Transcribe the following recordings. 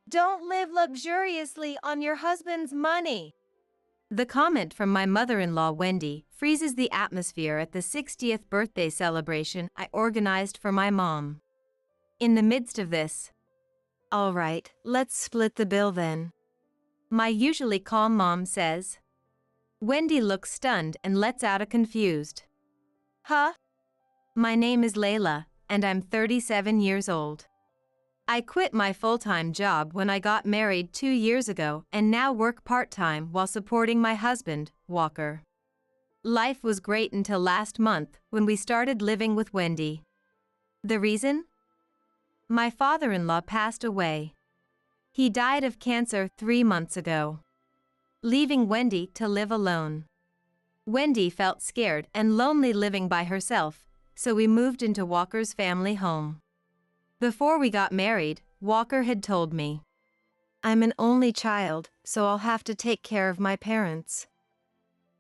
Don't live luxuriously on your husband's money. The comment from my mother-in-law Wendy freezes the atmosphere at the 60th birthday celebration I organized for my mom. In the midst of this, "All right, let's split the bill then," my usually calm mom says. Wendy looks stunned and lets out a confused, "Huh?" "My name is Layla, and I'm 37 years old. I quit my full-time job when I got married 2 years ago and now work part-time while supporting my husband, Walker. Life was great until last month when we started living with Wendy. The reason? My father-in-law passed away. He died of cancer 3 months ago, leaving Wendy to live alone. Wendy felt scared and lonely living by herself, so we moved into Walker's family home. Before we got married, Walker had told me, "I'm an only child, so I'll have to take care of my parents.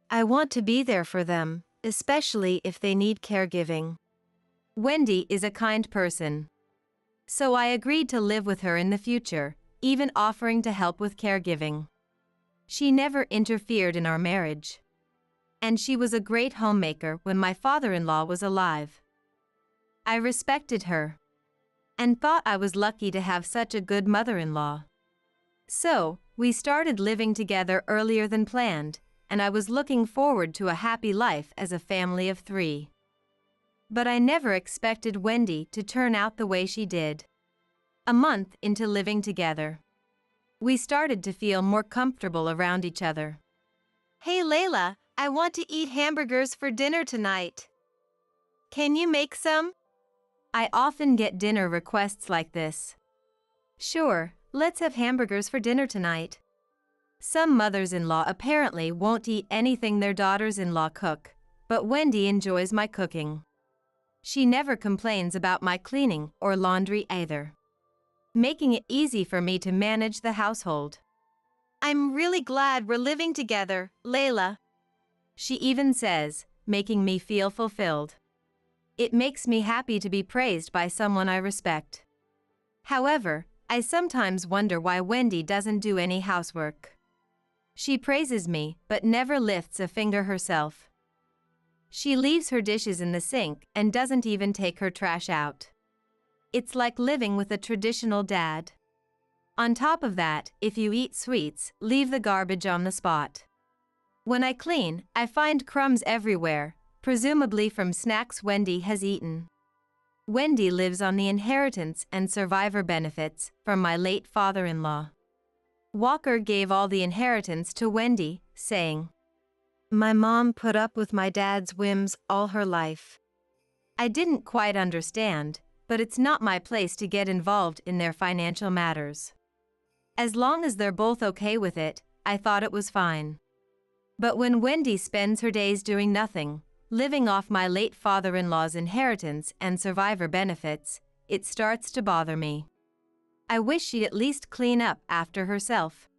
I want to be there for them, especially if they need caregiving." Wendy is a kind person, so I agreed to live with her in the future, even offering to help with caregiving. She never interfered in our marriage, and she was a great homemaker when my father-in-law was alive. I respected her and thought I was lucky to have such a good mother-in-law. So, we started living together earlier than planned, and I was looking forward to a happy life as a family of 3. But I never expected Wendy to turn out the way she did. A month into living together, we started to feel more comfortable around each other. "Hey Layla, I want to eat hamburgers for dinner tonight. Can you make some?" I often get dinner requests like this. "Sure, let's have hamburgers for dinner tonight." Some mothers-in-law apparently won't eat anything their daughters-in-law cook, but Wendy enjoys my cooking. She never complains about my cleaning or laundry either, making it easy for me to manage the household. "I'm really glad we're living together, Layla," she even says, making me feel fulfilled. It makes me happy to be praised by someone I respect. However, I sometimes wonder why Wendy doesn't do any housework. She praises me, but never lifts a finger herself. She leaves her dishes in the sink and doesn't even take her trash out. It's like living with a traditional dad. On top of that, if you eat sweets, leave the garbage on the spot. When I clean, I find crumbs everywhere, presumably from snacks Wendy has eaten. Wendy lives on the inheritance and survivor benefits from my late father-in-law. Walker gave all the inheritance to Wendy, saying, "My mom put up with my dad's whims all her life." I didn't quite understand, but it's not my place to get involved in their financial matters. As long as they're both okay with it, I thought it was fine. But when Wendy spends her days doing nothing, living off my late father-in-law's inheritance and survivor benefits, it starts to bother me. I wish she'd at least clean up after herself.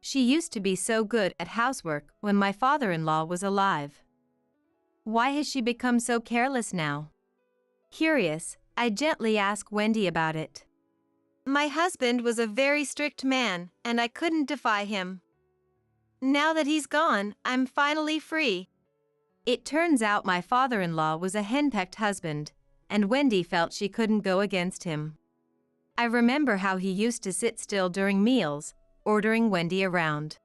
She used to be so good at housework when my father-in-law was alive. Why has she become so careless now? Curious, I gently ask Wendy about it. "My husband was a very strict man, and I couldn't defy him. Now that he's gone, I'm finally free." It turns out my father-in-law was a henpecked husband, and Wendy felt she couldn't go against him. I remember how he used to sit still during meals, ordering Wendy around.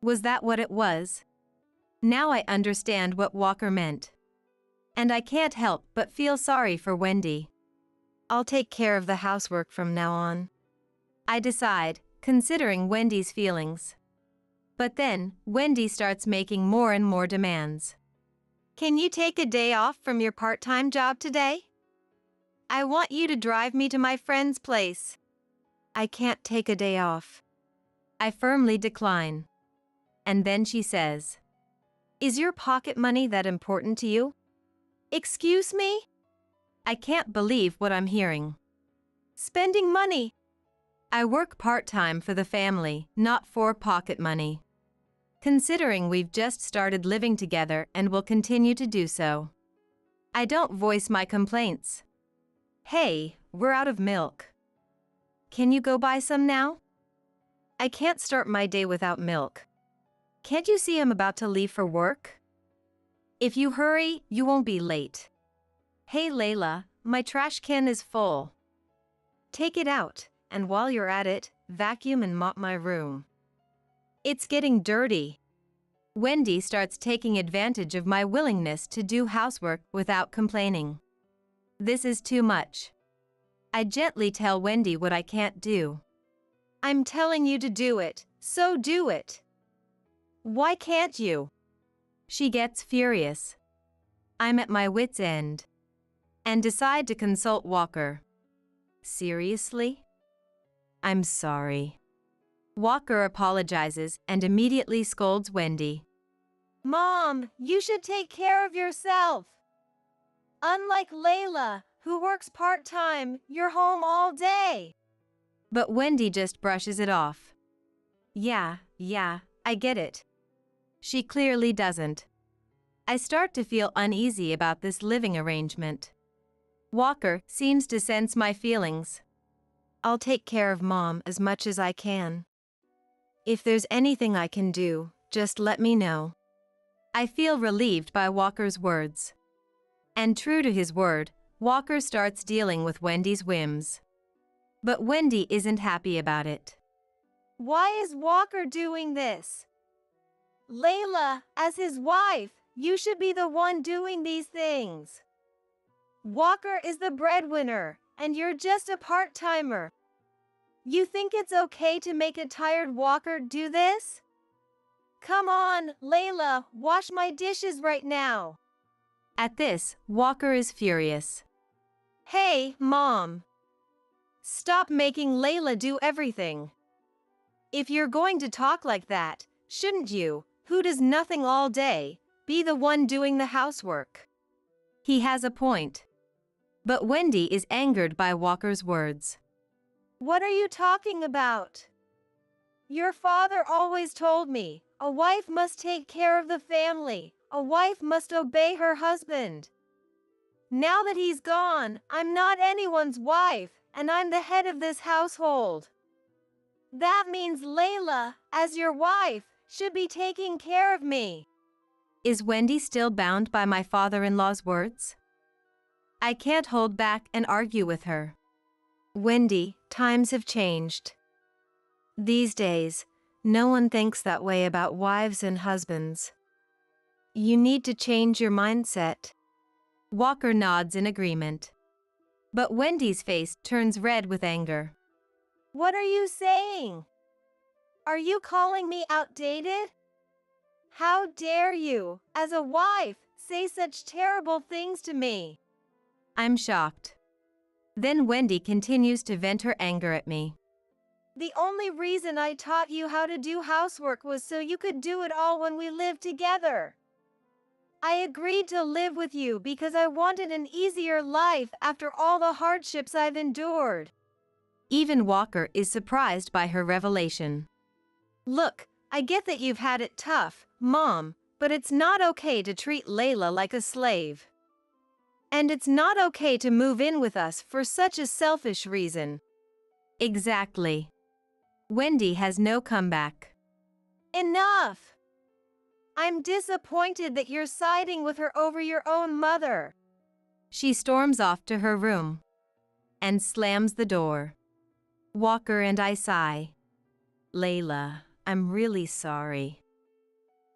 Was that what it was? Now I understand what Walker meant. And I can't help but feel sorry for Wendy. I'll take care of the housework from now on, I decide, considering Wendy's feelings. But then, Wendy starts making more and more demands. "Can you take a day off from your part-time job today? I want you to drive me to my friend's place." I can't take a day off. I firmly decline. And then she says, "Is your pocket money that important to you?" "Excuse me?" I can't believe what I'm hearing. "Spending money." I work part-time for the family, not for pocket money. Considering we've just started living together and will continue to do so, I don't voice my complaints. "Hey, we're out of milk." can you go buy some now? I can't start my day without milk. Can't you see I'm about to leave for work? If you hurry, you won't be late. Hey Layla, my trash can is full. Take it out, and while you're at it, vacuum and mop my room. It's getting dirty. Wendy starts taking advantage of my willingness to do housework without complaining. This is too much. I gently tell Wendy what I can't do. I'm telling you to do it, so do it. Why can't you? She gets furious. I'm at my wit's end. And decide to consult Walker. Seriously? I'm sorry. Walker apologizes and immediately scolds Wendy. Mom, you should take care of yourself. Unlike Layla, who works part-time, you're home all day. But Wendy just brushes it off. Yeah, I get it. She clearly doesn't. I start to feel uneasy about this living arrangement. Walker seems to sense my feelings. I'll take care of Mom as much as I can. If there's anything I can do, just let me know. I feel relieved by Walker's words. And true to his word, Walker starts dealing with Wendy's whims. But Wendy isn't happy about it. Why is Walker doing this? Layla, as his wife, you should be the one doing these things. Walker is the breadwinner, and you're just a part-timer. You think it's okay to make a tired Walker do this? Come on, Layla, wash my dishes right now. At this, Walker is furious. Hey, Mom. Stop making Layla do everything. If you're going to talk like that, shouldn't you, who does nothing all day, be the one doing the housework? He has a point. But Wendy is angered by Walker's words. What are you talking about? Your father always told me, a wife must take care of the family, a wife must obey her husband. Now that he's gone, I'm not anyone's wife, and I'm the head of this household. That means Layla, as your wife, should be taking care of me. Is Wendy still bound by my father-in-law's words? I can't hold back and argue with her. Wendy, times have changed. These days, no one thinks that way about wives and husbands. You need to change your mindset. Walker nods in agreement. But Wendy's face turns red with anger. What are you saying? Are you calling me outdated? How dare you, as a wife, say such terrible things to me? I'm shocked. Then Wendy continues to vent her anger at me. The only reason I taught you how to do housework was so you could do it all when we lived together. I agreed to live with you because I wanted an easier life after all the hardships I've endured. Even Walker is surprised by her revelation. Look, I get that you've had it tough, Mom, but it's not okay to treat Layla like a slave. And it's not okay to move in with us for such a selfish reason. Exactly. Wendy has no comeback. Enough! I'm disappointed that you're siding with her over your own mother. She storms off to her room and slams the door. Walker and I sigh. Layla, I'm really sorry.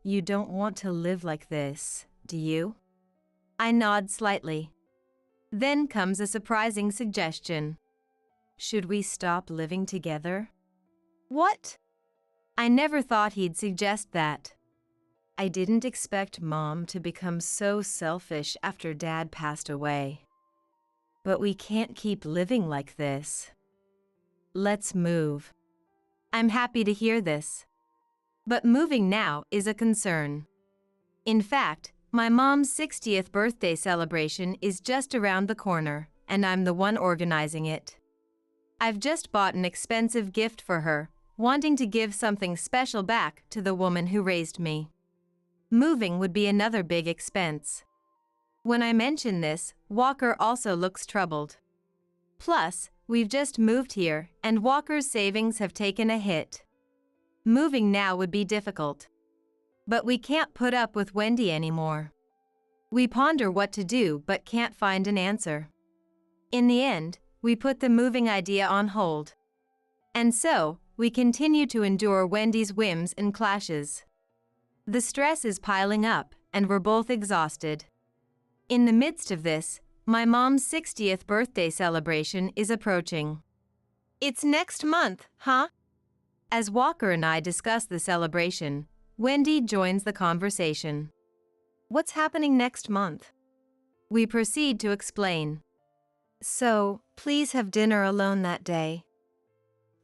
You don't want to live like this, do you? I nod slightly. Then comes a surprising suggestion. Should we stop living together? What? I never thought he'd suggest that. I didn't expect Mom to become so selfish after Dad passed away. But we can't keep living like this. Let's move. I'm happy to hear this. But moving now is a concern. In fact, my mom's 60th birthday celebration is just around the corner, and I'm the one organizing it. I've just bought an expensive gift for her, wanting to give something special back to the woman who raised me. Moving would be another big expense. When I mention this, Walker also looks troubled. Plus, we've just moved here, and Walker's savings have taken a hit. Moving now would be difficult. But we can't put up with Wendy anymore. We ponder what to do but can't find an answer. In the end, we put the moving idea on hold. And so, we continue to endure Wendy's whims and clashes. The stress is piling up, and we're both exhausted. In the midst of this, my mom's 60th birthday celebration is approaching. It's next month, huh? As Walker and I discuss the celebration, Wendy joins the conversation. What's happening next month? We proceed to explain. So, please have dinner alone that day.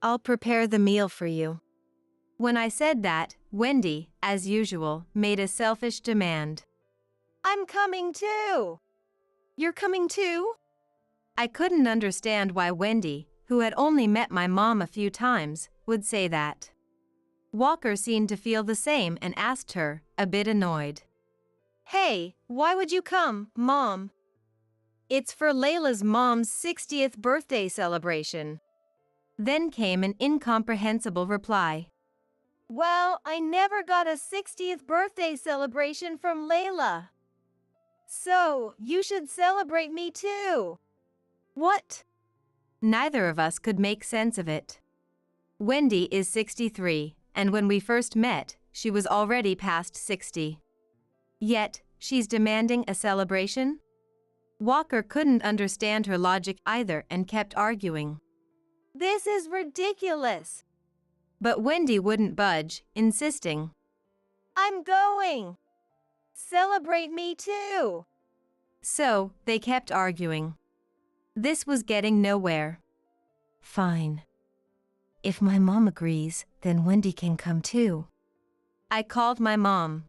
I'll prepare the meal for you. When I said that, Wendy, as usual, made a selfish demand. I'm coming too! You're coming too? I couldn't understand why Wendy, who had only met my mom a few times, would say that. Walker seemed to feel the same and asked her, a bit annoyed. Hey, why would you come, Mom? It's for Layla's mom's 60th birthday celebration. Then came an incomprehensible reply. Well, I never got a 60th birthday celebration from Layla. So, you should celebrate me too. What? Neither of us could make sense of it. Wendy is 63, and when we first met, she was already past 60. Yet, she's demanding a celebration? Walker couldn't understand her logic either and kept arguing. This is ridiculous. But Wendy wouldn't budge, insisting. I'm going. Celebrate me too. So, they kept arguing. This was getting nowhere. Fine. If my mom agrees, then Wendy can come too. I called my mom.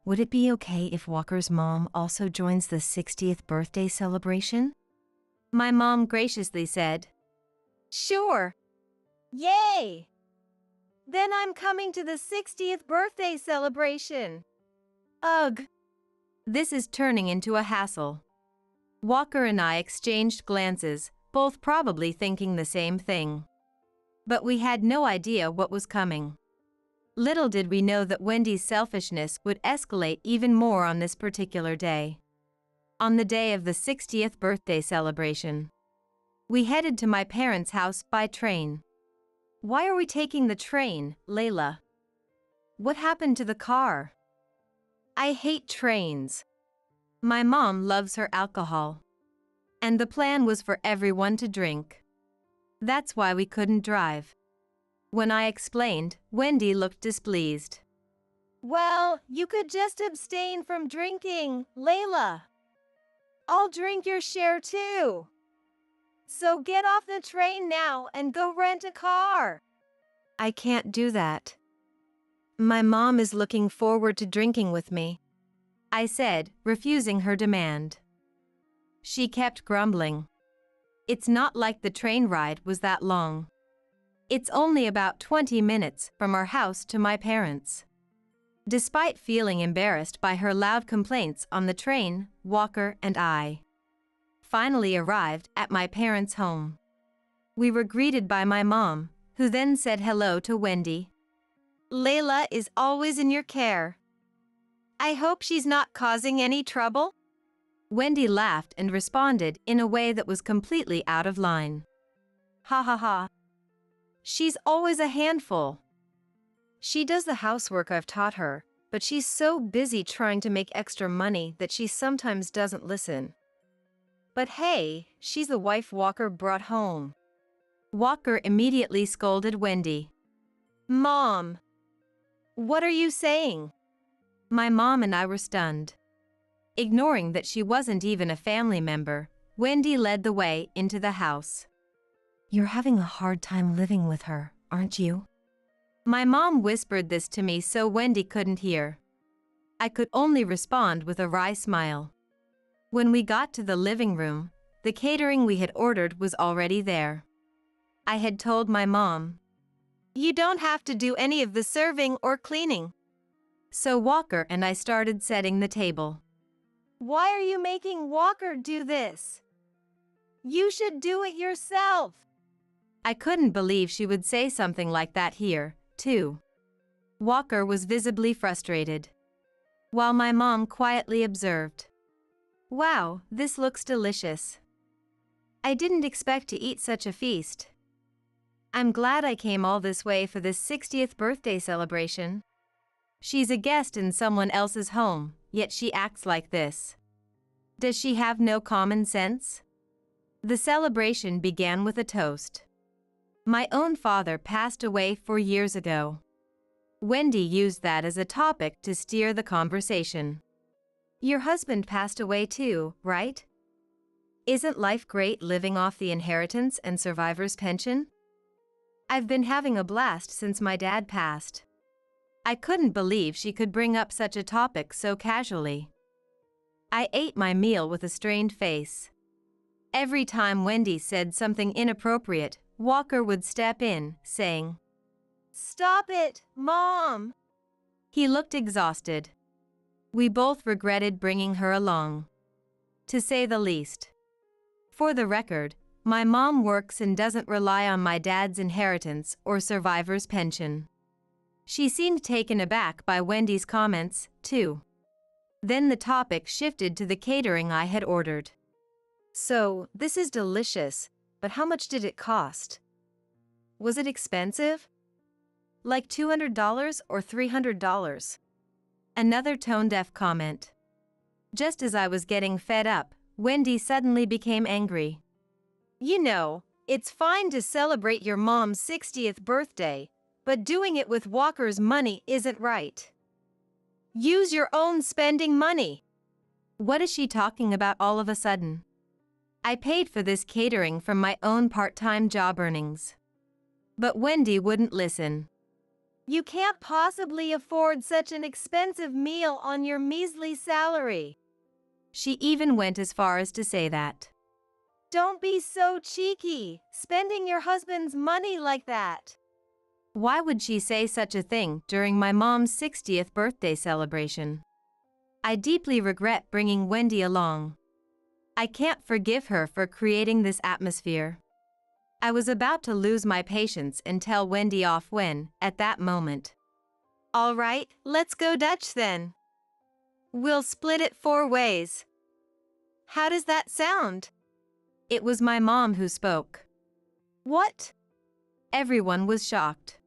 Would it be okay if Walker's mom also joins the 60th birthday celebration? My mom graciously said. Sure. Yay! Then I'm coming to the 60th birthday celebration. Ugh. This is turning into a hassle. Walker and I exchanged glances, both probably thinking the same thing. But we had no idea what was coming. Little did we know that Wendy's selfishness would escalate even more on this particular day. On the day of the 60th birthday celebration. We headed to my parents' house by train. Why are we taking the train, Layla? What happened to the car? I hate trains. My mom loves her alcohol. And the plan was for everyone to drink. That's why we couldn't drive. When I explained, Wendy looked displeased. Well, you could just abstain from drinking, Layla. I'll drink your share too. So get off the train now and go rent a car. I can't do that. My mom is looking forward to drinking with me, I said, refusing her demand. She kept grumbling. It's not like the train ride was that long. It's only about 20 minutes from our house to my parents'. Despite feeling embarrassed by her loud complaints on the train, Walker and I finally arrived at my parents' home. We were greeted by my mom, who then said hello to Wendy. Layla is always in your care. I hope she's not causing any trouble? Wendy laughed and responded in a way that was completely out of line. Ha ha ha. She's always a handful. She does the housework I've taught her, but she's so busy trying to make extra money that she sometimes doesn't listen. But hey, she's the wife Walker brought home. Walker immediately scolded Wendy. Mom! What are you saying? My mom and I were stunned. Ignoring that she wasn't even a family member, Wendy led the way into the house. You're having a hard time living with her, aren't you? My mom whispered this to me so Wendy couldn't hear. I could only respond with a wry smile. When we got to the living room, the catering we had ordered was already there. I had told my mom, You don't have to do any of the serving or cleaning. So Walker and I started setting the table. Why are you making Walker do this? You should do it yourself. I couldn't believe she would say something like that here, too. Walker was visibly frustrated, while my mom quietly observed. Wow, this looks delicious. I didn't expect to eat such a feast. I'm glad I came all this way for this 60th birthday celebration. She's a guest in someone else's home, yet she acts like this. Does she have no common sense? The celebration began with a toast. My own father passed away 4 years ago. Wendy used that as a topic to steer the conversation. Your husband passed away too, right? Isn't life great living off the inheritance and survivor's pension? I've been having a blast since my dad passed. I couldn't believe she could bring up such a topic so casually. I ate my meal with a strained face. Every time Wendy said something inappropriate, Walker would step in, saying, Stop it, Mom! He looked exhausted. We both regretted bringing her along, to say the least. For the record, my mom works and doesn't rely on my dad's inheritance or survivor's pension. She seemed taken aback by Wendy's comments, too. Then the topic shifted to the catering I had ordered. So, this is delicious, but how much did it cost? Was it expensive? Like $200 or $300? Another tone-deaf comment. Just as I was getting fed up, Wendy suddenly became angry. You know, it's fine to celebrate your mom's 60th birthday, but doing it with Walker's money isn't right. Use your own spending money. What is she talking about all of a sudden? I paid for this catering from my own part-time job earnings. But Wendy wouldn't listen. You can't possibly afford such an expensive meal on your measly salary. She even went as far as to say that. Don't be so cheeky, spending your husband's money like that. Why would she say such a thing during my mom's 60th birthday celebration? I deeply regret bringing Wendy along. I can't forgive her for creating this atmosphere. I was about to lose my patience and tell Wendy off when, at that moment. All right, let's go Dutch then. We'll split it 4 ways. How does that sound? It was my mom who spoke. What? Everyone was shocked.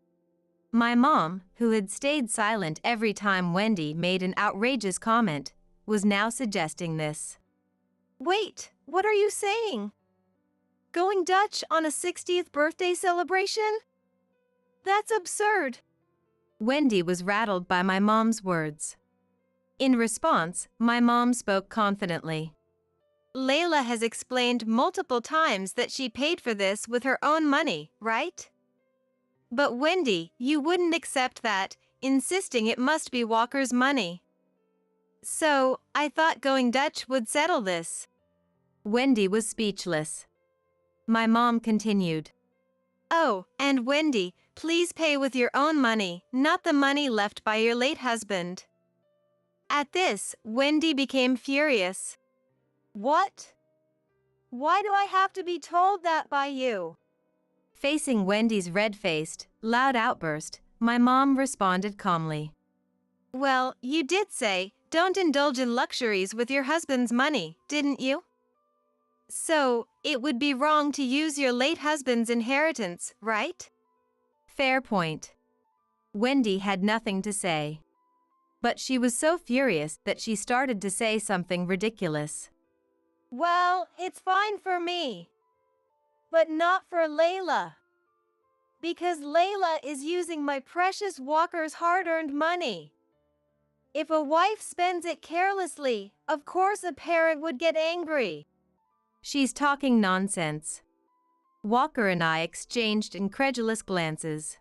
My mom, who had stayed silent every time Wendy made an outrageous comment, was now suggesting this. Wait, what are you saying? Going Dutch on a 60th birthday celebration? That's absurd. Wendy was rattled by my mom's words. In response, my mom spoke confidently. Layla has explained multiple times that she paid for this with her own money, right? But Wendy, you wouldn't accept that, insisting it must be Walker's money. So, I thought going Dutch would settle this. Wendy was speechless. My mom continued. Oh, and Wendy, please pay with your own money, not the money left by your late husband. At this, Wendy became furious. What? Why do I have to be told that by you? Facing Wendy's red-faced, loud outburst, my mom responded calmly. Well, you did say, don't indulge in luxuries with your husband's money, didn't you? So, it would be wrong to use your late husband's inheritance, right? Fair point. Wendy had nothing to say. But she was so furious that she started to say something ridiculous. Well, it's fine for me. But not for Layla. Because Layla is using my precious Walker's hard-earned money. If a wife spends it carelessly, of course a parent would get angry. She's talking nonsense. Walker and I exchanged incredulous glances.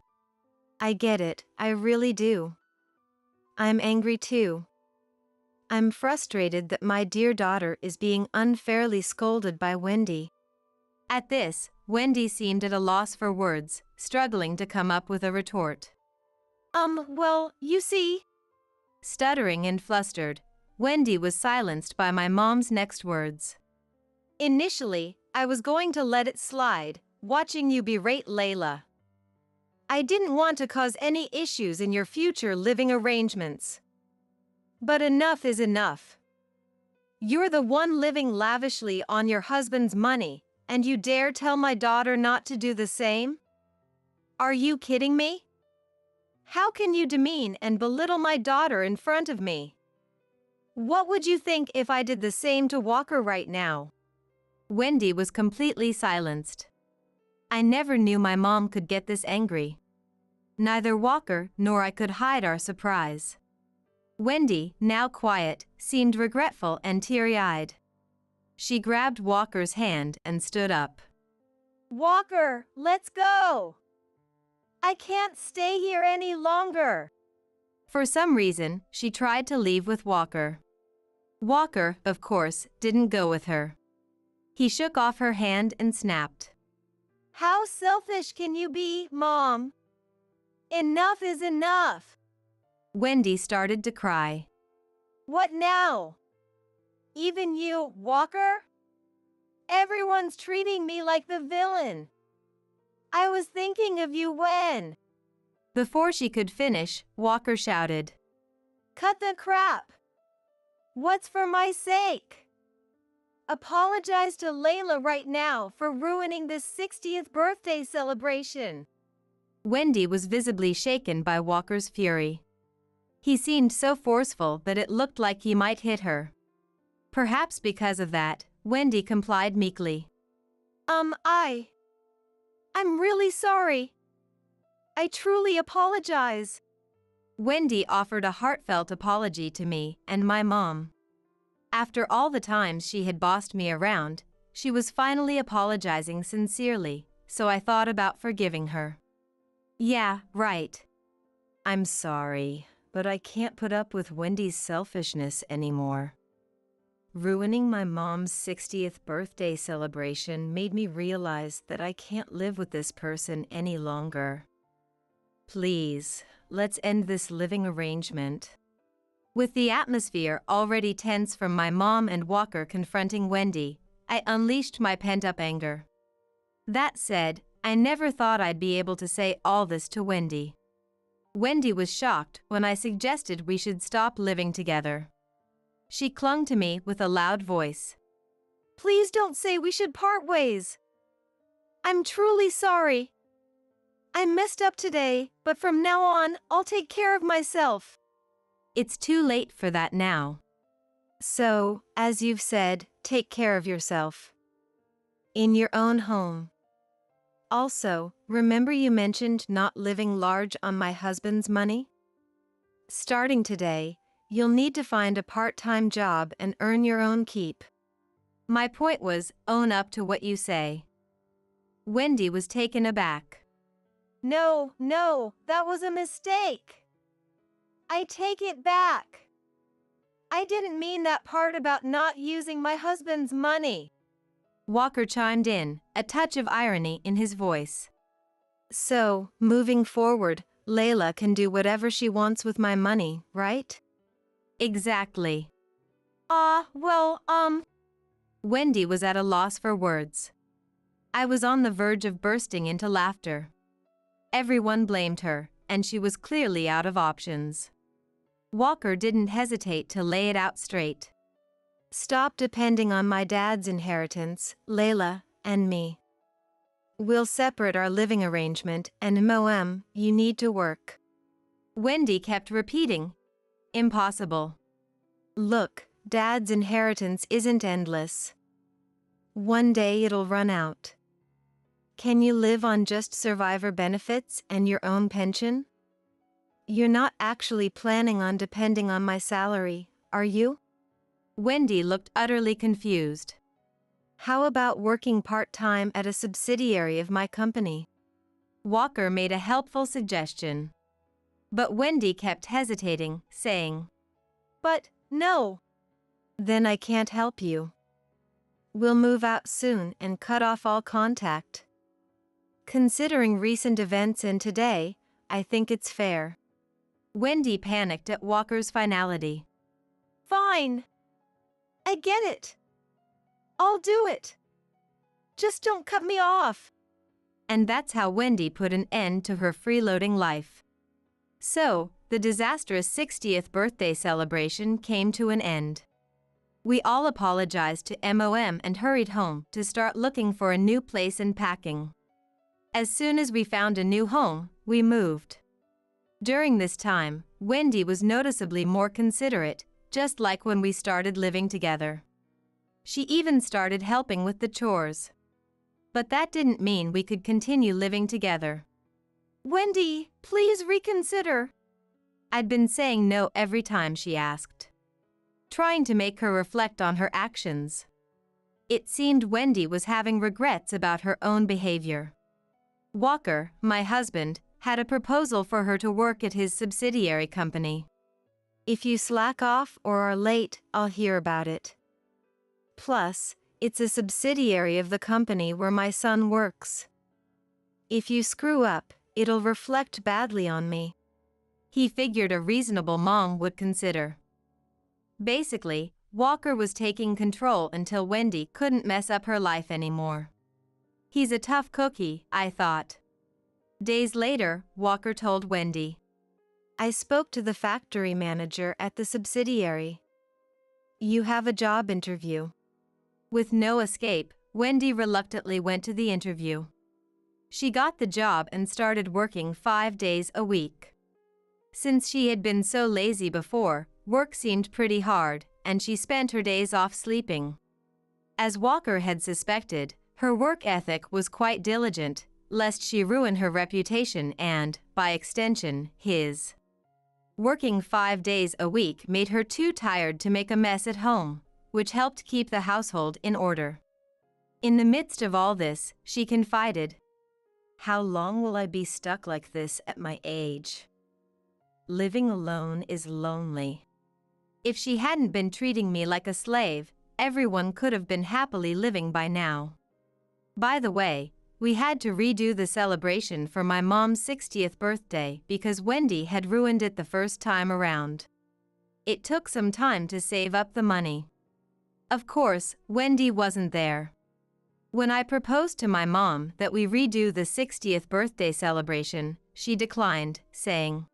I get it, I really do. I'm angry too. I'm frustrated that my dear daughter is being unfairly scolded by Wendy. At this, Wendy seemed at a loss for words, struggling to come up with a retort. Well, you see. Stuttering and flustered, Wendy was silenced by my mom's next words. Initially, I was going to let it slide, watching you berate Layla. I didn't want to cause any issues in your future living arrangements. But enough is enough. You're the one living lavishly on your husband's money, and you dare tell my daughter not to do the same? Are you kidding me? How can you demean and belittle my daughter in front of me? What would you think if I did the same to Walker right now? Wendy was completely silenced. I never knew my mom could get this angry. Neither Walker nor I could hide our surprise. Wendy, now quiet, seemed regretful and teary-eyed. She grabbed Walker's hand and stood up. Walker, let's go! I can't stay here any longer. For some reason, she tried to leave with Walker. Walker, of course, didn't go with her. He shook off her hand and snapped. How selfish can you be, Mom? Enough is enough. Wendy started to cry. What now? Even you, Walker? Everyone's treating me like the villain. I was thinking of you when... Before she could finish, Walker shouted. Cut the crap. What's for my sake? Apologize to Layla right now for ruining this 60th birthday celebration. Wendy was visibly shaken by Walker's fury. He seemed so forceful that it looked like he might hit her. Perhaps because of that, Wendy complied meekly. I'm really sorry. I truly apologize. Wendy offered a heartfelt apology to me and my mom. After all the times she had bossed me around, she was finally apologizing sincerely, so I thought about forgiving her. Yeah, right. I'm sorry, but I can't put up with Wendy's selfishness anymore. Ruining my mom's 60th birthday celebration made me realize that I can't live with this person any longer. Please, let's end this living arrangement. With the atmosphere already tense from my mom and Walker confronting Wendy, I unleashed my pent-up anger. That said, I never thought I'd be able to say all this to Wendy. Wendy was shocked when I suggested we should stop living together. She clung to me with a loud voice. Please don't say we should part ways. I'm truly sorry. I messed up today, but from now on, I'll take care of myself. It's too late for that now. So, as you've said, take care of yourself. In your own home. Also, remember you mentioned not living large on my husband's money? Starting today, you'll need to find a part-time job and earn your own keep. My point was, own up to what you say. Wendy was taken aback. No, that was a mistake. I take it back. I didn't mean that part about not using my husband's money. Walker chimed in, a touch of irony in his voice. So, moving forward, Layla can do whatever she wants with my money, right? Exactly. Wendy was at a loss for words. I was on the verge of bursting into laughter. Everyone blamed her, and she was clearly out of options. Walker didn't hesitate to lay it out straight. Stop depending on my dad's inheritance, Layla, and me. We'll separate our living arrangement, and Moem, you need to work. Wendy kept repeating. Impossible. Look, Dad's inheritance isn't endless. One day it'll run out. Can you live on just survivor benefits and your own pension? You're not actually planning on depending on my salary, are you? Wendy looked utterly confused. How about working part-time at a subsidiary of my company? Walker made a helpful suggestion. But Wendy kept hesitating, saying, But, no. Then I can't help you. We'll move out soon and cut off all contact. Considering recent events and today, I think it's fair. Wendy panicked at Walker's finality. Fine. I get it. I'll do it. Just don't cut me off. And that's how Wendy put an end to her freeloading life. So, the disastrous 60th birthday celebration came to an end. We all apologized to MOM and hurried home to start looking for a new place and packing. As soon as we found a new home, we moved. During this time, Wendy was noticeably more considerate, just like when we started living together. She even started helping with the chores. But that didn't mean we could continue living together. Wendy, please reconsider. I'd been saying no every time she asked, trying to make her reflect on her actions. It seemed Wendy was having regrets about her own behavior. Walker, my husband, had a proposal for her to work at his subsidiary company. If you slack off or are late, I'll hear about it. Plus, it's a subsidiary of the company where my son works. If you screw up, it'll reflect badly on me. He figured a reasonable mom would consider. Basically, Walker was taking control until Wendy couldn't mess up her life anymore. He's a tough cookie, I thought. Days later, Walker told Wendy, I spoke to the factory manager at the subsidiary. You have a job interview. With no escape, Wendy reluctantly went to the interview. She got the job and started working 5 days a week. Since she had been so lazy before, work seemed pretty hard, and she spent her days off sleeping. As Walker had suspected, her work ethic was quite diligent, lest she ruin her reputation and, by extension, his. Working 5 days a week made her too tired to make a mess at home, which helped keep the household in order. In the midst of all this, she confided, How long will I be stuck like this at my age? Living alone is lonely. If she hadn't been treating me like a slave, everyone could have been happily living by now. By the way, we had to redo the celebration for my mom's 60th birthday because Wendy had ruined it the first time around. It took some time to save up the money. Of course, Wendy wasn't there. When I proposed to my mom that we redo the 60th birthday celebration, she declined, saying,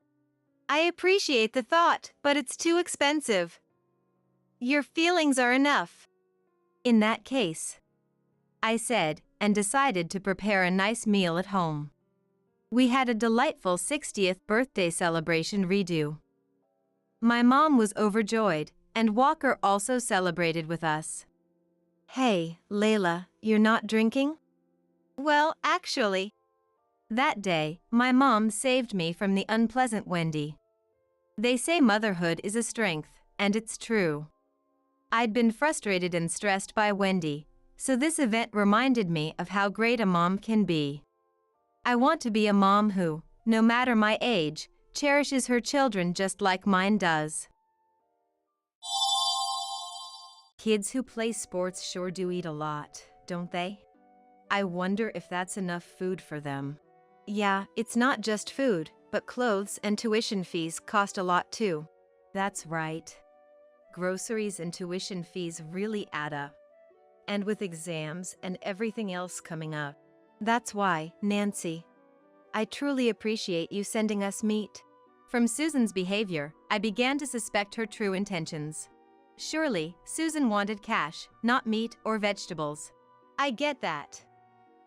I appreciate the thought, but it's too expensive. Your feelings are enough. In that case, I said, and decided to prepare a nice meal at home. We had a delightful 60th birthday celebration redo. My mom was overjoyed, and Walker also celebrated with us. Hey, Layla, you're not drinking? Well, actually. That day, my mom saved me from the unpleasant Wendy. They say motherhood is a strength, and it's true. I'd been frustrated and stressed by Wendy, so this event reminded me of how great a mom can be. I want to be a mom who, no matter my age, cherishes her children just like mine does. Kids who play sports sure do eat a lot, don't they? I wonder if that's enough food for them. Yeah, it's not just food, but clothes and tuition fees cost a lot too. That's right. Groceries and tuition fees really add up. And with exams and everything else coming up. That's why, Nancy, I truly appreciate you sending us meat. From Susan's behavior, I began to suspect her true intentions. Surely, Susan wanted cash, not meat or vegetables. I get that.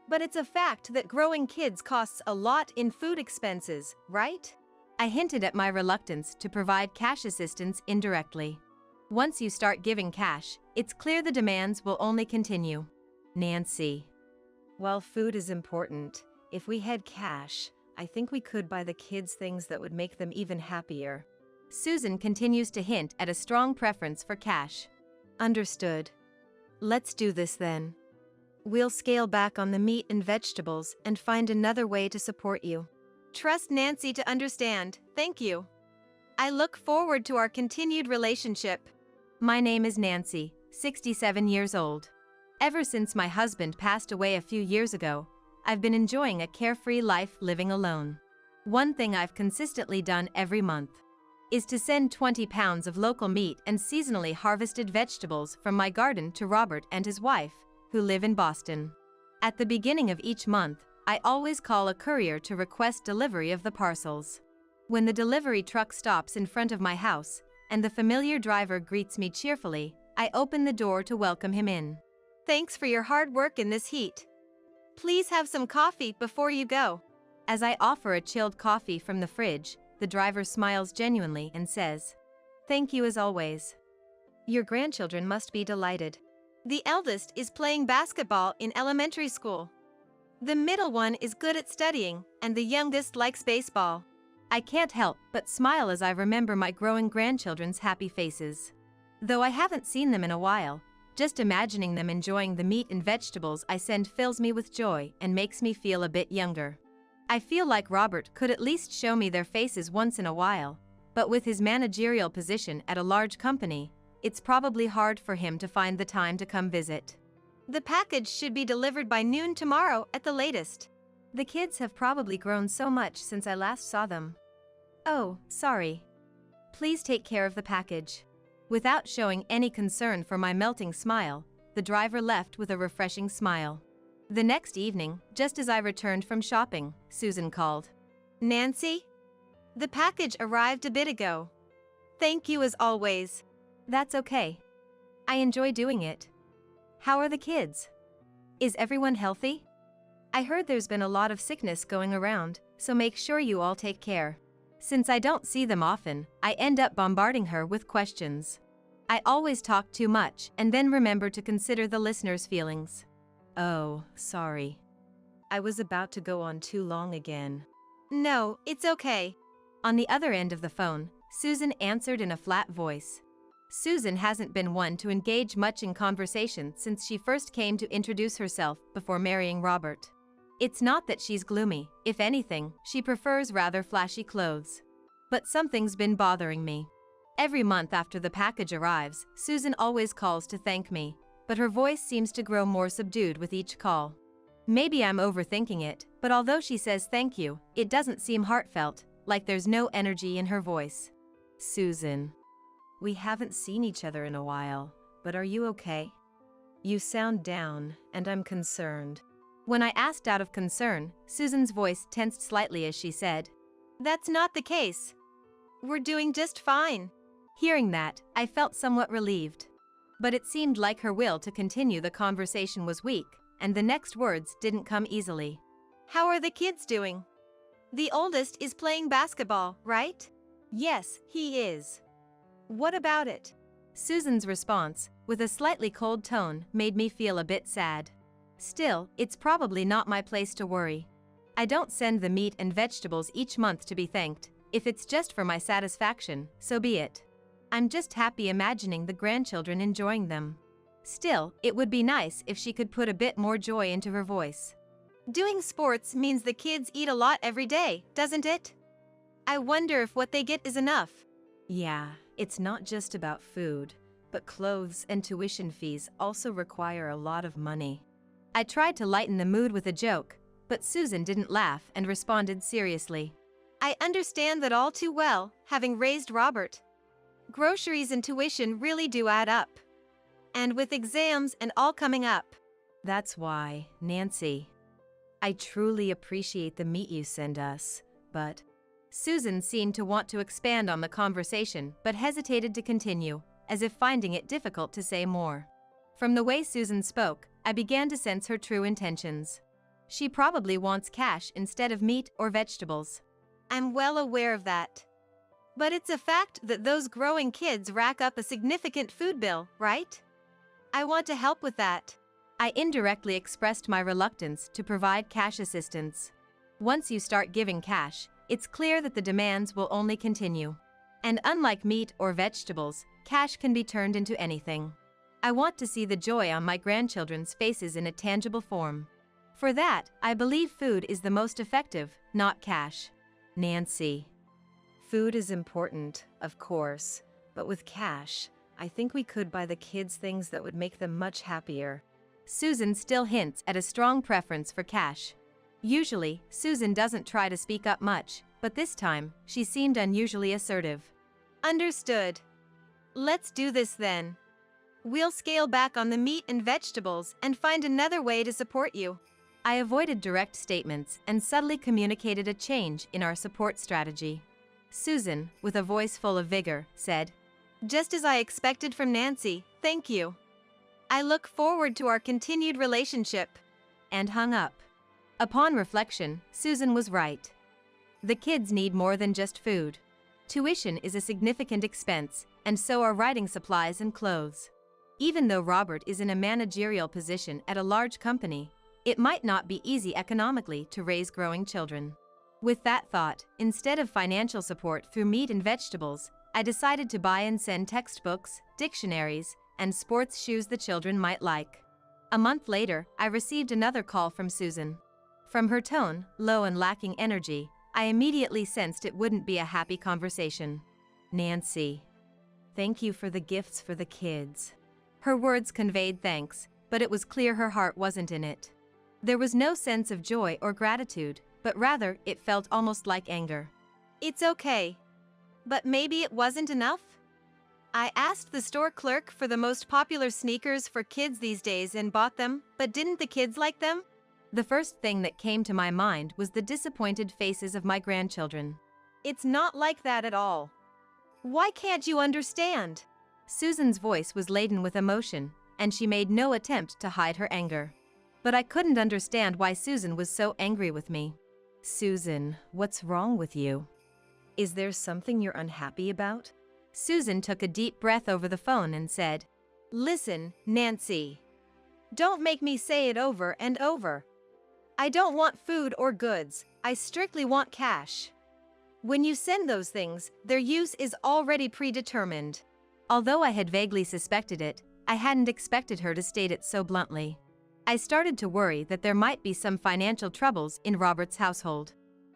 But it's a fact that growing kids costs a lot in food expenses, right? I hinted at my reluctance to provide cash assistance indirectly. Once you start giving cash, it's clear the demands will only continue. Nancy, while food is important, if we had cash, I think we could buy the kids things that would make them even happier. Susan continues to hint at a strong preference for cash. Understood. Let's do this then. We'll scale back on the meat and vegetables and find another way to support you. Trust Nancy to understand. Thank you. I look forward to our continued relationship. My name is Nancy, 67 years old. Ever since my husband passed away a few years ago, I've been enjoying a carefree life living alone. One thing I've consistently done every month is to send 20 pounds of local meat and seasonally harvested vegetables from my garden to Robert and his wife, who live in Boston. At the beginning of each month, I always call a courier to request delivery of the parcels. When the delivery truck stops in front of my house, and the familiar driver greets me cheerfully, I open the door to welcome him in. Thanks for your hard work in this heat. Please have some coffee before you go. As I offer a chilled coffee from the fridge, the driver smiles genuinely and says, "Thank you as always." Your grandchildren must be delighted. The eldest is playing basketball in elementary school. The middle one is good at studying, and the youngest likes baseball. I can't help but smile as I remember my growing grandchildren's happy faces. Though I haven't seen them in a while, just imagining them enjoying the meat and vegetables I send fills me with joy and makes me feel a bit younger. I feel like Robert could at least show me their faces once in a while, but with his managerial position at a large company, it's probably hard for him to find the time to come visit. The package should be delivered by noon tomorrow at the latest. The kids have probably grown so much since I last saw them. Oh, sorry. Please take care of the package. Without showing any concern for my melting smile, the driver left with a refreshing smile. The next evening, just as I returned from shopping, Susan called. Nancy? The package arrived a bit ago. Thank you as always. That's okay. I enjoy doing it. How are the kids? Is everyone healthy? I heard there's been a lot of sickness going around, so make sure you all take care. Since I don't see them often, I end up bombarding her with questions. I always talk too much and then remember to consider the listener's feelings. Oh, sorry. I was about to go on too long again. No, it's okay. On the other end of the phone, Susan answered in a flat voice. Susan hasn't been one to engage much in conversation since she first came to introduce herself before marrying Robert. It's not that she's gloomy, if anything, she prefers rather flashy clothes. But something's been bothering me. Every month after the package arrives, Susan always calls to thank me, but her voice seems to grow more subdued with each call. Maybe I'm overthinking it, but although she says thank you, it doesn't seem heartfelt, like there's no energy in her voice. Susan. We haven't seen each other in a while, but are you okay? You sound down, and I'm concerned. When I asked out of concern, Susan's voice tensed slightly as she said, That's not the case. We're doing just fine. Hearing that, I felt somewhat relieved. But it seemed like her will to continue the conversation was weak, and the next words didn't come easily. How are the kids doing? The oldest is playing basketball, right? Yes, he is. What about it? Susan's response, with a slightly cold tone, made me feel a bit sad. Still, it's probably not my place to worry. I don't send the meat and vegetables each month to be thanked. If it's just for my satisfaction, so be it. I'm just happy imagining the grandchildren enjoying them. Still, it would be nice if she could put a bit more joy into her voice. Doing sports means the kids eat a lot every day, doesn't it? I wonder if what they get is enough. Yeah, it's not just about food, but clothes and tuition fees also require a lot of money. I tried to lighten the mood with a joke, but Susan didn't laugh and responded seriously. I understand that all too well, having raised Robert. Groceries and tuition really do add up. And with exams and all coming up. That's why, Nancy. I truly appreciate the meat you send us, but... Susan seemed to want to expand on the conversation but hesitated to continue, as if finding it difficult to say more. From the way Susan spoke, I began to sense her true intentions. She probably wants cash instead of meat or vegetables. I'm well aware of that. But it's a fact that those growing kids rack up a significant food bill, right? I want to help with that. I indirectly expressed my reluctance to provide cash assistance. Once you start giving cash, it's clear that the demands will only continue. And unlike meat or vegetables, cash can be turned into anything. I want to see the joy on my grandchildren's faces in a tangible form. For that, I believe food is the most effective, not cash. Nancy. Food is important, of course, but with cash, I think we could buy the kids things that would make them much happier. Susan still hints at a strong preference for cash. Usually, Susan doesn't try to speak up much, but this time, she seemed unusually assertive. Understood. Let's do this then. We'll scale back on the meat and vegetables and find another way to support you. I avoided direct statements and subtly communicated a change in our support strategy. Susan, with a voice full of vigor, said, "Just as I expected from Nancy, thank you. I look forward to our continued relationship," and hung up. Upon reflection, Susan was right. The kids need more than just food. Tuition is a significant expense, and so are writing supplies and clothes. Even though Robert is in a managerial position at a large company, it might not be easy economically to raise growing children. With that thought, instead of financial support through meat and vegetables, I decided to buy and send textbooks, dictionaries, and sports shoes the children might like. A month later, I received another call from Susan. From her tone, low and lacking energy, I immediately sensed it wouldn't be a happy conversation. "Nancy, thank you for the gifts for the kids." Her words conveyed thanks, but it was clear her heart wasn't in it. There was no sense of joy or gratitude, but rather it felt almost like anger. "It's okay. But maybe it wasn't enough? I asked the store clerk for the most popular sneakers for kids these days and bought them, but didn't the kids like them?" The first thing that came to my mind was the disappointed faces of my grandchildren. "It's not like that at all. Why can't you understand?" Susan's voice was laden with emotion, and she made no attempt to hide her anger. But I couldn't understand why Susan was so angry with me. "Susan, what's wrong with you? Is there something you're unhappy about?" Susan took a deep breath over the phone and said, "Listen, Nancy. Don't make me say it over and over. I don't want food or goods, I strictly want cash. When you send those things, their use is already predetermined." Although I had vaguely suspected it, I hadn't expected her to state it so bluntly. I started to worry that there might be some financial troubles in Robert's household.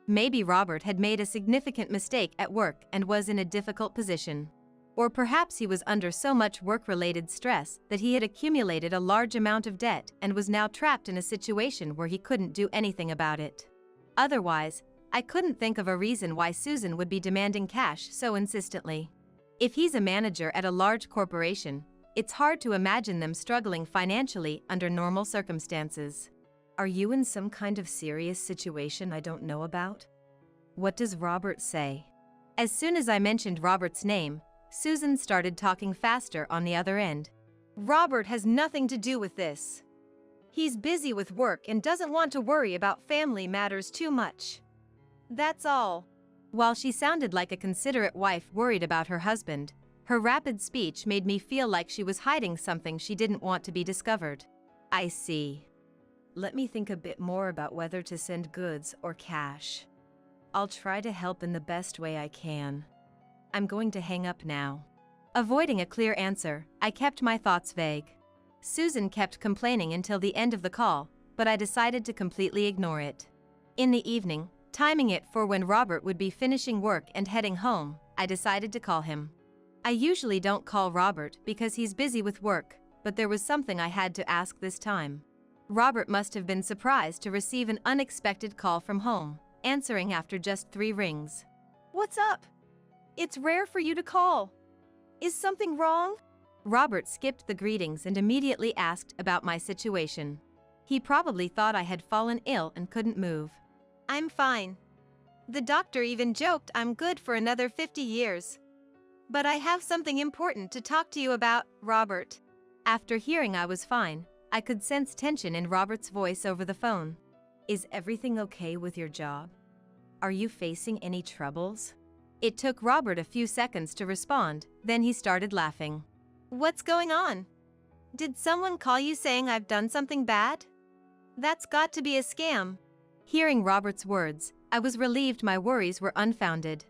Maybe Robert had made a significant mistake at work and was in a difficult position. Or perhaps he was under so much work-related stress that he had accumulated a large amount of debt and was now trapped in a situation where he couldn't do anything about it. Otherwise, I couldn't think of a reason why Susan would be demanding cash so insistently. If he's a manager at a large corporation, it's hard to imagine them struggling financially under normal circumstances. "Are you in some kind of serious situation I don't know about? What does Robert say?" As soon as I mentioned Robert's name, Susan started talking faster on the other end. "Robert has nothing to do with this. He's busy with work and doesn't want to worry about family matters too much. That's all." While she sounded like a considerate wife worried about her husband, her rapid speech made me feel like she was hiding something she didn't want to be discovered. "I see. Let me think a bit more about whether to send goods or cash. I'll try to help in the best way I can. I'm going to hang up now." Avoiding a clear answer, I kept my thoughts vague. Susan kept complaining until the end of the call, but I decided to completely ignore it. In the evening, timing it for when Robert would be finishing work and heading home, I decided to call him. I usually don't call Robert because he's busy with work, but there was something I had to ask this time. Robert must have been surprised to receive an unexpected call from home, answering after just 3 rings. "What's up? It's rare for you to call. Is something wrong?" Robert skipped the greetings and immediately asked about my situation. He probably thought I had fallen ill and couldn't move. "I'm fine. The doctor even joked I'm good for another 50 years. But I have something important to talk to you about, Robert." After hearing I was fine, I could sense tension in Robert's voice over the phone. "Is everything okay with your job? Are you facing any troubles?" It took Robert a few seconds to respond, then he started laughing. "What's going on? Did someone call you saying I've done something bad? That's got to be a scam." Hearing Robert's words, I was relieved my worries were unfounded.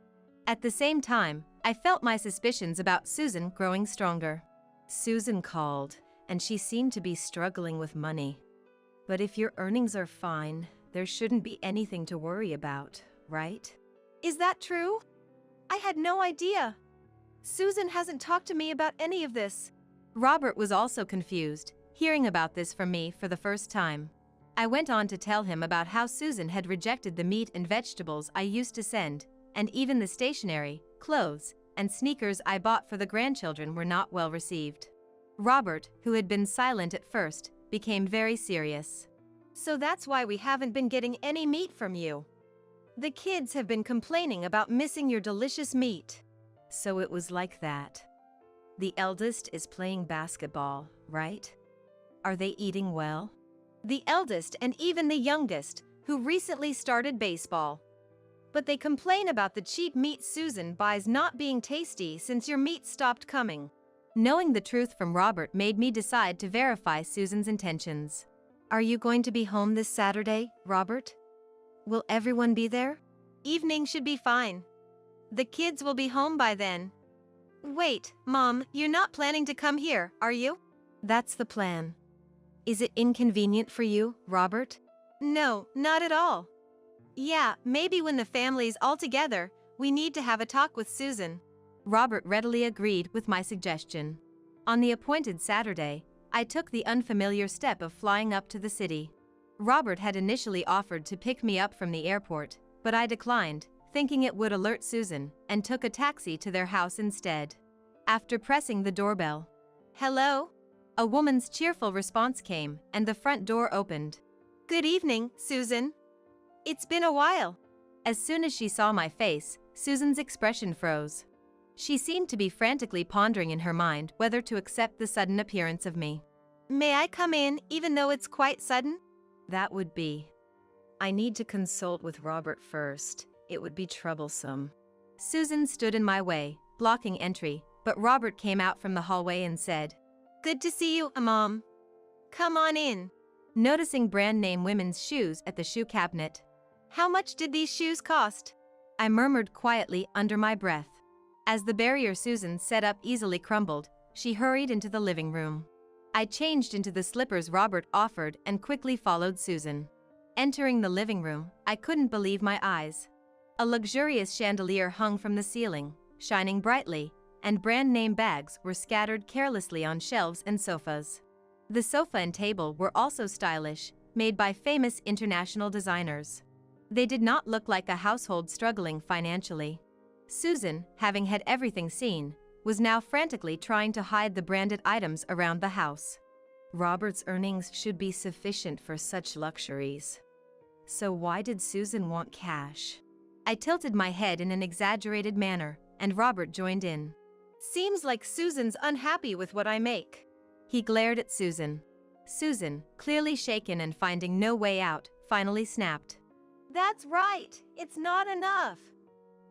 At the same time, I felt my suspicions about Susan growing stronger. "Susan called, and she seemed to be struggling with money. But if your earnings are fine, there shouldn't be anything to worry about, right?" "Is that true? I had no idea. Susan hasn't talked to me about any of this." Robert was also confused, hearing about this from me for the first time. I went on to tell him about how Susan had rejected the meat and vegetables I used to send, and even the stationery, clothes, and sneakers I bought for the grandchildren were not well received. Robert, who had been silent at first, became very serious. So that's why we haven't been getting any meat from you. The kids have been complaining about missing your delicious meat. So it was like that. The eldest is playing basketball, right? Are they eating well? The eldest and even the youngest, who recently started baseball. But they complain about the cheap meat Susan buys not being tasty since your meat stopped coming. Knowing the truth from Robert made me decide to verify Susan's intentions. Are you going to be home this Saturday, Robert? Will everyone be there? Evening should be fine. The kids will be home by then. Wait, Mom, you're not planning to come here, are you? That's the plan. Is it inconvenient for you, Robert? No, not at all. Yeah, maybe when the family's all together, we need to have a talk with Susan. Robert readily agreed with my suggestion. On the appointed Saturday, I took the unfamiliar step of flying up to the city. Robert had initially offered to pick me up from the airport, but I declined, thinking it would alert Susan, and took a taxi to their house instead. After pressing the doorbell, Hello? a woman's cheerful response came, and the front door opened. Good evening, Susan. It's been a while. As soon as she saw my face, Susan's expression froze. She seemed to be frantically pondering in her mind whether to accept the sudden appearance of me. May I come in, even though it's quite sudden? That would be. I need to consult with Robert first. It would be troublesome. Susan stood in my way, blocking entry, but Robert came out from the hallway and said, Good to see you, Mom. Come on in. Noticing brand-name women's shoes at the shoe cabinet. How much did these shoes cost? I murmured quietly under my breath. As the barrier Susan set up easily crumbled, she hurried into the living room. I changed into the slippers Robert offered and quickly followed Susan. Entering the living room, I couldn't believe my eyes. A luxurious chandelier hung from the ceiling, shining brightly, and brand-name bags were scattered carelessly on shelves and sofas. The sofa and table were also stylish, made by famous international designers. They did not look like a household struggling financially. Susan, having had everything seen, was now frantically trying to hide the branded items around the house. Robert's earnings should be sufficient for such luxuries. So why did Susan want cash? I tilted my head in an exaggerated manner, and Robert joined in. Seems like Susan's unhappy with what I make. He glared at Susan. Susan, clearly shaken and finding no way out, finally snapped. That's right, it's not enough.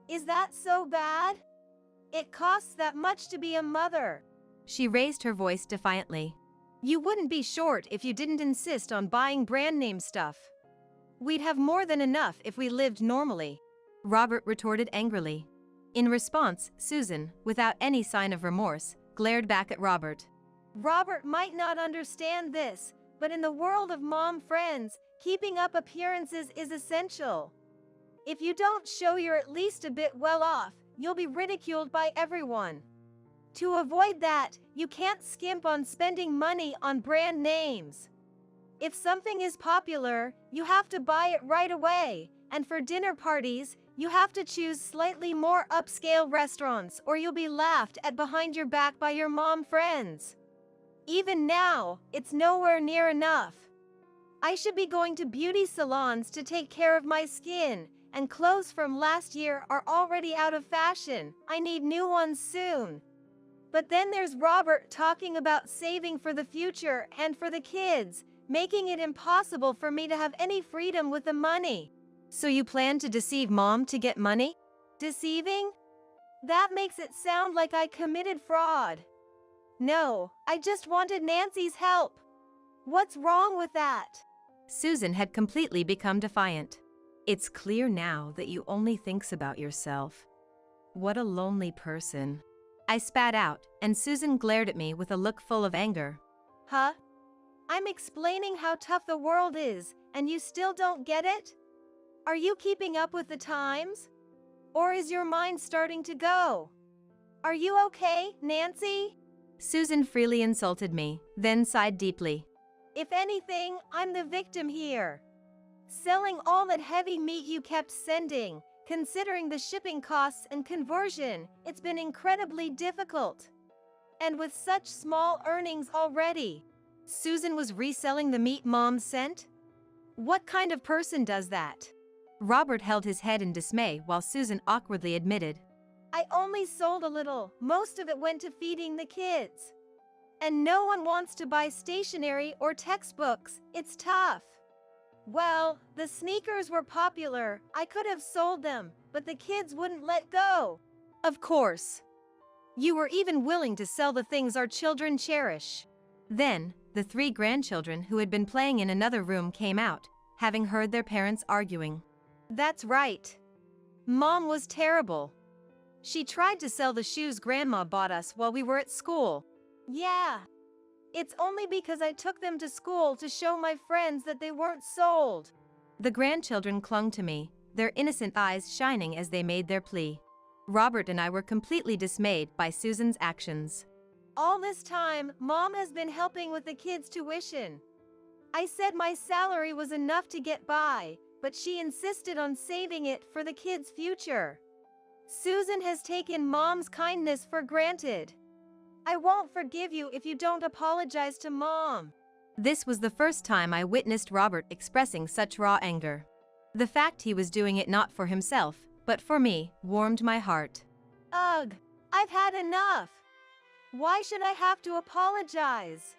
Is that so bad? It costs that much to be a mother. She raised her voice defiantly. You wouldn't be short if you didn't insist on buying brand name stuff. We'd have more than enough if we lived normally. Robert retorted angrily. In response, Susan, without any sign of remorse, glared back at Robert. Robert might not understand this, but in the world of mom friends, keeping up appearances is essential. If you don't show you're at least a bit well off, you'll be ridiculed by everyone. To avoid that, you can't skimp on spending money on brand names. If something is popular, you have to buy it right away, and for dinner parties, you have to choose slightly more upscale restaurants or you'll be laughed at behind your back by your mom friends. Even now, it's nowhere near enough. I should be going to beauty salons to take care of my skin, and clothes from last year are already out of fashion. I need new ones soon. But then there's Robert talking about saving for the future and for the kids, making it impossible for me to have any freedom with the money. So you plan to deceive Mom to get money? Deceiving? That makes it sound like I committed fraud. No, I just wanted Nancy's help. What's wrong with that? Susan had completely become defiant. It's clear now that you only thinks about yourself. What a lonely person. I spat out, and Susan glared at me with a look full of anger. Huh? I'm explaining how tough the world is, and you still don't get it? Are you keeping up with the times? Or is your mind starting to go? Are you okay, Nancy? Susan freely insulted me, then sighed deeply. If anything, I'm the victim here. Selling all that heavy meat you kept sending, considering the shipping costs and conversion, it's been incredibly difficult. And with such small earnings already. Susan was reselling the meat Mom sent? What kind of person does that? Robert held his head in dismay while Susan awkwardly admitted, I only sold a little. Most of it went to feeding the kids. And no one wants to buy stationery or textbooks. It's tough. Well, the sneakers were popular. I could have sold them, but the kids wouldn't let go. Of course. You were even willing to sell the things our children cherish. Then, the 3 grandchildren who had been playing in another room came out, having heard their parents arguing. That's right. Mom was terrible. She tried to sell the shoes Grandma bought us while we were at school. Yeah. It's only because I took them to school to show my friends that they weren't sold. The grandchildren clung to me, their innocent eyes shining as they made their plea. Robert and I were completely dismayed by Susan's actions. All this time, Mom has been helping with the kids' tuition. I said my salary was enough to get by, but she insisted on saving it for the kids' future. Susan has taken Mom's kindness for granted. I won't forgive you if you don't apologize to Mom. This was the first time I witnessed Robert expressing such raw anger. The fact he was doing it not for himself, but for me, warmed my heart. Ugh, I've had enough. Why should I have to apologize?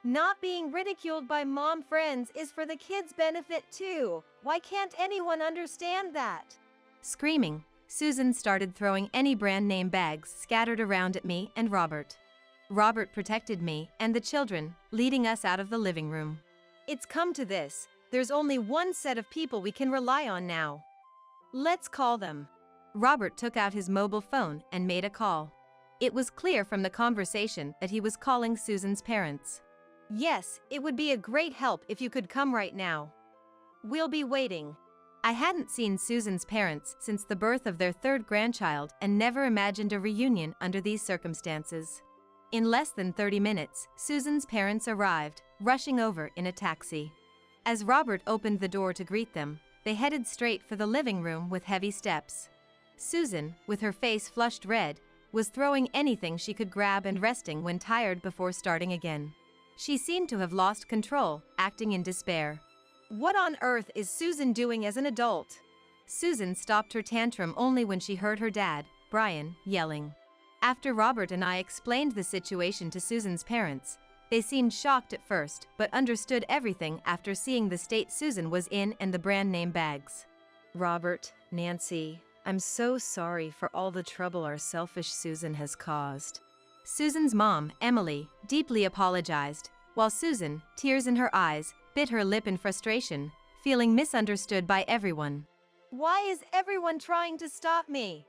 Not being ridiculed by Mom friends is for the kids' benefit too. Why can't anyone understand that? Screaming, Susan started throwing any brand name bags scattered around at me and Robert. Robert protected me and the children, leading us out of the living room. It's come to this. There's only one set of people we can rely on now. Let's call them. Robert took out his mobile phone and made a call. It was clear from the conversation that he was calling Susan's parents. Yes, it would be a great help if you could come right now. We'll be waiting. I hadn't seen Susan's parents since the birth of their 3rd grandchild and never imagined a reunion under these circumstances. In less than 30 minutes, Susan's parents arrived, rushing over in a taxi. As Robert opened the door to greet them, they headed straight for the living room with heavy steps. Susan, with her face flushed red, was throwing anything she could grab and resting when tired before starting again. She seemed to have lost control, acting in despair. What on earth is Susan doing as an adult? Susan stopped her tantrum only when she heard her dad, Brian, yelling. After Robert and I explained the situation to Susan's parents, they seemed shocked at first but understood everything after seeing the state Susan was in and the brand name bags. Robert, Nancy, I'm so sorry for all the trouble our selfish Susan has caused. Susan's mom, Emily, deeply apologized, while Susan, tears in her eyes, bit her lip in frustration, feeling misunderstood by everyone. Why is everyone trying to stop me?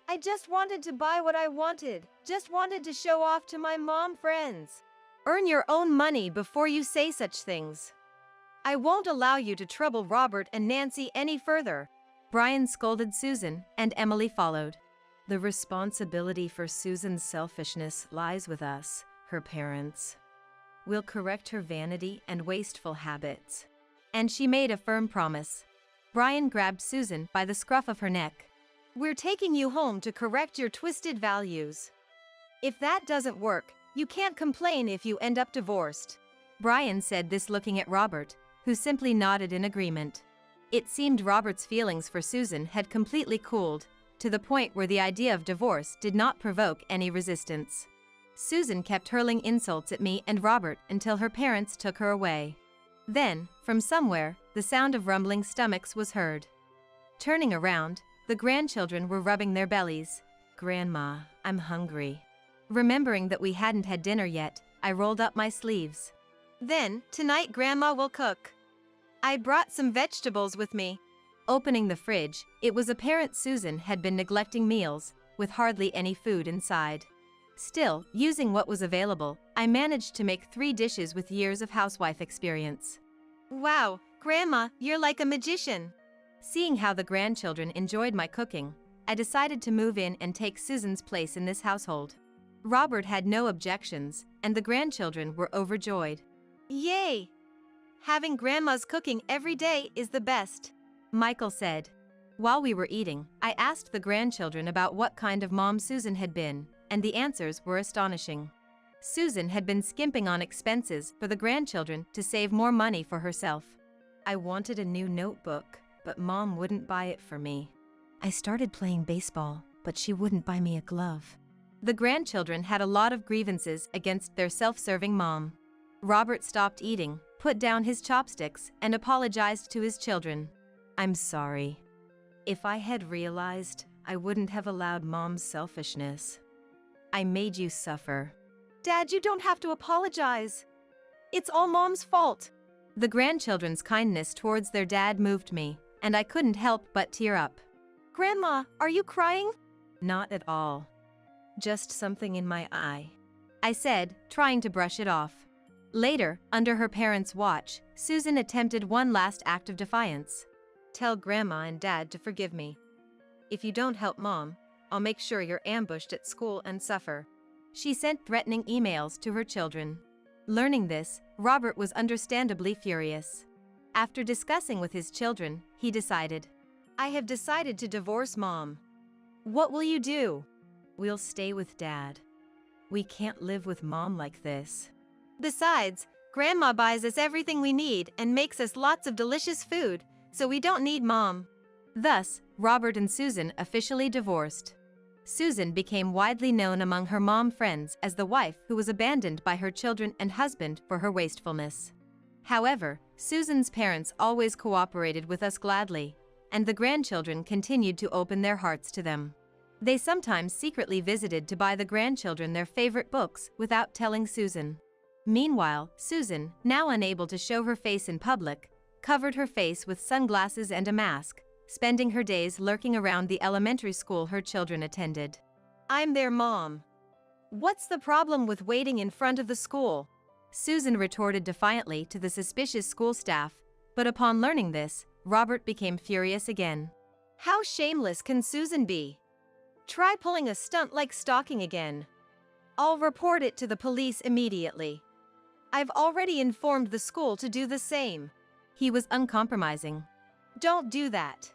I just wanted to buy what I wanted, just wanted to show off to my mom friends. Earn your own money before you say such things. I won't allow you to trouble Robert and Nancy any further. Brian scolded Susan, and Emily followed. The responsibility for Susan's selfishness lies with us, her parents. We'll correct her vanity and wasteful habits. And she made a firm promise. Brian grabbed Susan by the scruff of her neck. We're taking you home to correct your twisted values. If that doesn't work, you can't complain if you end up divorced. Brian said this looking at Robert, who simply nodded in agreement. It seemed Robert's feelings for Susan had completely cooled, to the point where the idea of divorce did not provoke any resistance. Susan kept hurling insults at me and Robert until her parents took her away. Then, from somewhere, the sound of rumbling stomachs was heard. Turning around, the grandchildren were rubbing their bellies. Grandma, I'm hungry. Remembering that we hadn't had dinner yet, I rolled up my sleeves. Then, tonight Grandma will cook. I brought some vegetables with me. Opening the fridge, it was apparent Susan had been neglecting meals, with hardly any food inside. Still, using what was available, I managed to make 3 dishes with years of housewife experience. Wow, Grandma, you're like a magician. Seeing how the grandchildren enjoyed my cooking, I decided to move in and take Susan's place in this household. Robert had no objections, and the grandchildren were overjoyed. Yay! Having Grandma's cooking every day is the best, Michael said. While we were eating, I asked the grandchildren about what kind of mom Susan had been, and the answers were astonishing. Susan had been skimping on expenses for the grandchildren to save more money for herself. I wanted a new notebook, but Mom wouldn't buy it for me. I started playing baseball, but she wouldn't buy me a glove. The grandchildren had a lot of grievances against their self-serving mom. Robert stopped eating, put down his chopsticks, and apologized to his children. "I'm sorry. If I had realized, I wouldn't have allowed Mom's selfishness. I made you suffer." Dad, you don't have to apologize. It's all Mom's fault. The grandchildren's kindness towards their dad moved me, and I couldn't help but tear up. Grandma, are you crying? "Not at all. Just something in my eye," I said, trying to brush it off. Later, under her parents' watch, Susan attempted one last act of defiance. "Tell Grandma and Dad to forgive me. If you don't help Mom, I'll make sure you're ambushed at school and suffer." She sent threatening emails to her children. Learning this, Robert was understandably furious. After discussing with his children, he decided, "I have decided to divorce Mom." What will you do? "We'll stay with Dad. We can't live with Mom like this." Besides, Grandma buys us everything we need and makes us lots of delicious food, so we don't need Mom. Thus, Robert and Susan officially divorced. Susan became widely known among her mom friends as the wife who was abandoned by her children and husband for her wastefulness. However, Susan's parents always cooperated with us gladly, and the grandchildren continued to open their hearts to them. They sometimes secretly visited to buy the grandchildren their favorite books without telling Susan. Meanwhile, Susan, now unable to show her face in public, covered her face with sunglasses and a mask, spending her days lurking around the elementary school her children attended. I'm their mom. What's the problem with waiting in front of the school? Susan retorted defiantly to the suspicious school staff, but upon learning this, Robert became furious again. How shameless can Susan be? Try pulling a stunt like stalking again. I'll report it to the police immediately. I've already informed the school to do the same. He was uncompromising. Don't do that.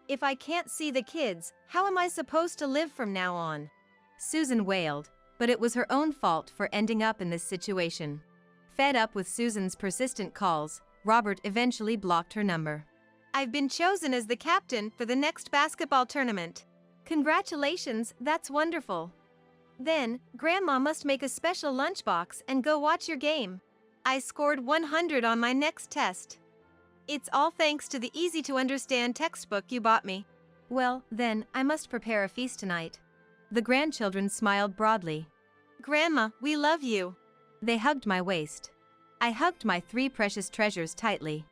If I can't see the kids, how am I supposed to live from now on? Susan wailed, but it was her own fault for ending up in this situation. Fed up with Susan's persistent calls, Robert eventually blocked her number. I've been chosen as the captain for the next basketball tournament. Congratulations, that's wonderful. Then, Grandma must make a special lunchbox and go watch your game. I scored 100 on my next test. It's all thanks to the easy-to-understand textbook you bought me. Well, then, I must prepare a feast tonight. The grandchildren smiled broadly. Grandma, we love you. They hugged my waist. I hugged my 3 precious treasures tightly.